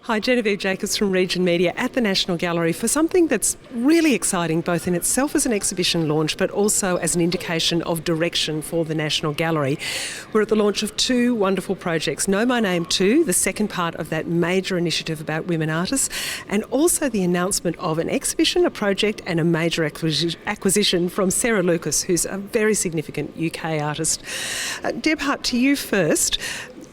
Hi, Genevieve Jacobs from Region Media at the National Gallery for something that's really exciting, both in itself as an exhibition launch, but also as an indication of direction for the National Gallery. We're at the launch of two wonderful projects, Know My Name 2, the second part of that major initiative about women artists, and also the announcement of an exhibition, a project, and a major acquisition from Sarah Lucas, who's a very significant UK artist. Deb Hart, to you first.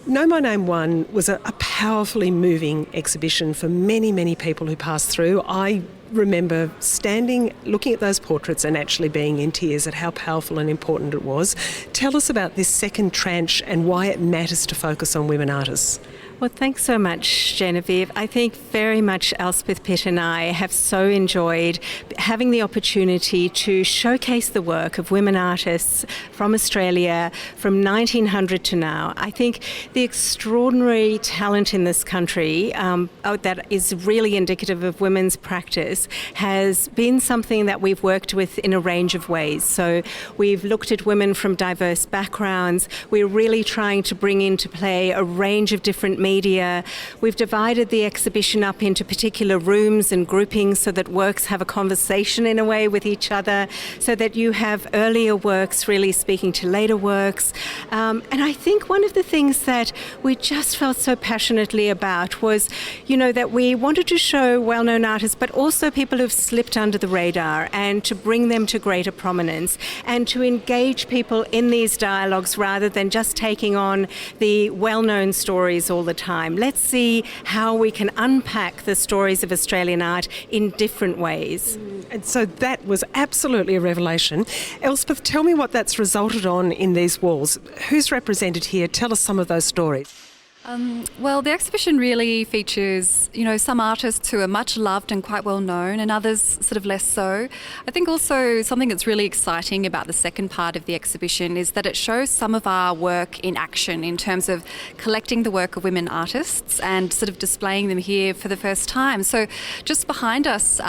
Know My Name 1 was a powerfully moving exhibition for many, many people who passed through. I remember standing, looking at those portraits and actually being in tears at how powerful and important it was. Tell us about this second tranche and why it matters to focus on women artists. Well, thanks so much, Genevieve. I think very much Elspeth Pitt and I have so enjoyed having the opportunity to showcase the work of women artists from Australia from 1900 to now. I think the extraordinary talent in this country that is really indicative of women's practice has been something that we've worked with in a range of ways. So we've looked at women from diverse backgrounds. We're really trying to bring into play a range of different media. We've divided the exhibition up into particular rooms and groupings so that works have a conversation in a way with each other, so that you have earlier works really speaking to later works. And I think one of the things that we just felt so passionately about was, that we wanted to show well-known artists, but also people who've slipped under the radar, and to bring them to greater prominence and to engage people in these dialogues rather than just taking on the well-known stories all the time. Let's see how we can unpack the stories of Australian art in different ways. And so that was absolutely a revelation. Elspeth, tell me what that's resulted on in these walls. Who's represented here? Tell us some of those stories. Well, the exhibition really features, some artists who are much loved and quite well known, and others sort of less so. I think also something that's really exciting about the second part of the exhibition is that it shows some of our work in action in terms of collecting the work of women artists and sort of displaying them here for the first time. So just behind us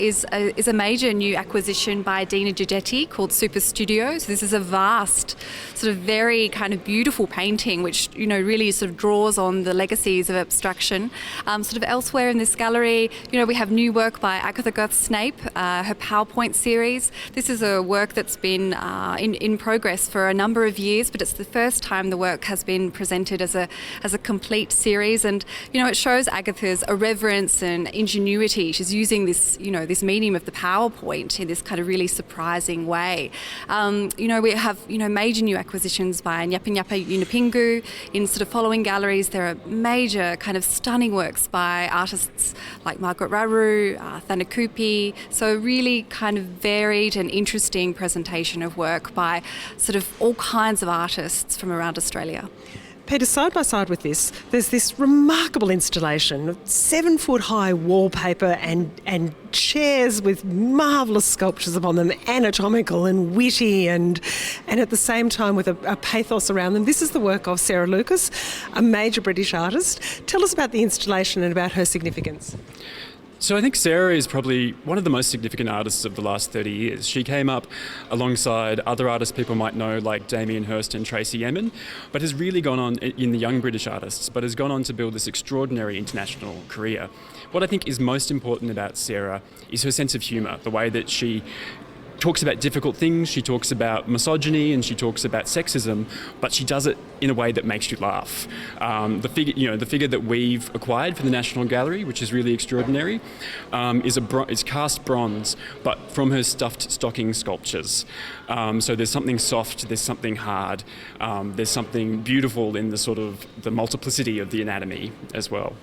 is a major new acquisition by Dina Giudetti called Super Studio. So this is a vast, sort of very kind of beautiful painting which, really sort of draws on the legacies of abstraction. Sort of elsewhere in this gallery, we have new work by Agatha Gurth-Snape, her PowerPoint series. This is a work that's been in progress for a number of years, but it's the first time the work has been presented as a complete series. And, it shows Agatha's irreverence and ingenuity. She's using this, this medium of the PowerPoint in this kind of really surprising way. We have, major new acquisitions by Nyapa Nyapa Yunupingu in sort of following galleries. There are major kind of stunning works by artists like Margaret Raru, Thanakupi. So really kind of varied and interesting presentation of work by sort of all kinds of artists from around Australia. Peter, side by side with this, there's this remarkable installation of 7-foot-high wallpaper and chairs with marvellous sculptures upon them, anatomical and witty and at the same time with a pathos around them. This is the work of Sarah Lucas, a major British artist. Tell us about the installation and about her significance. So I think Sarah is probably one of the most significant artists of the last 30 years. She came up alongside other artists people might know like Damien Hirst and Tracy Emin, but has really gone on in the young British artists, but has gone on to build this extraordinary international career. What I think is most important about Sarah is her sense of humour, the way that she talks about difficult things, she talks about misogyny and she talks about sexism, but she does it in a way that makes you laugh. The figure that we've acquired for the National Gallery, which is really extraordinary, is cast bronze, but from her stuffed stocking sculptures. So there's something soft, there's something hard, there's something beautiful in the sort of the multiplicity of the anatomy as well.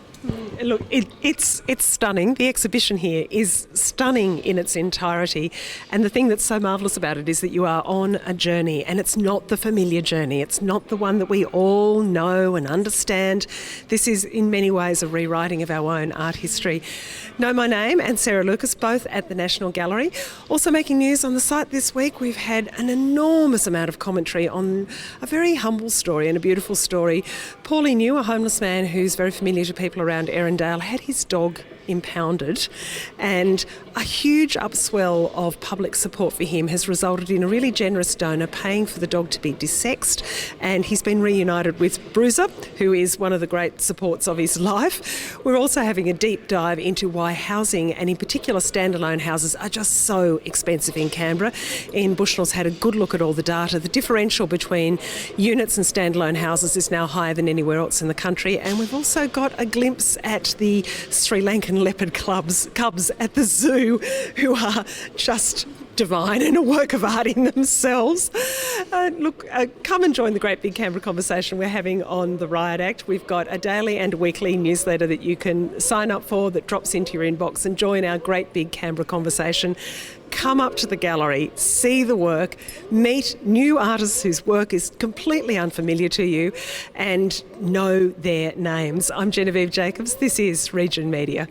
Look, it's stunning. The exhibition here is stunning in its entirety, and the thing that's so marvellous about it is that you are on a journey, and it's not the familiar journey. It's not the one that we all know and understand. This is in many ways a rewriting of our own art history. Know My Name and Sarah Lucas, both at the National Gallery. Also making news on the site this week, we've had an enormous amount of commentary on a very humble story and a beautiful story. Paulie New, a homeless man who's very familiar to people around Erindale, had his dog impounded, and a huge upswell of public support for him has resulted in a really generous donor paying for the dog to be desexed, and he's been reunited with Bruiser, who is one of the great supports of his life. We're also having a deep dive into why housing, and in particular standalone houses, are just so expensive in Canberra. Ian Bushnell's had a good look at all the data. The differential between units and standalone houses is now higher than anywhere else in the country, and we've also got a glimpse at the Sri Lankan leopard cubs at the zoo, who are just divine and a work of art in themselves. Come and join the great big Canberra conversation we're having on the Riot Act. We've got a daily and weekly newsletter that you can sign up for that drops into your inbox and join our great big Canberra conversation. Come up to the gallery, see the work, meet new artists whose work is completely unfamiliar to you, and know their names. I'm Genevieve Jacobs. This is Region Media.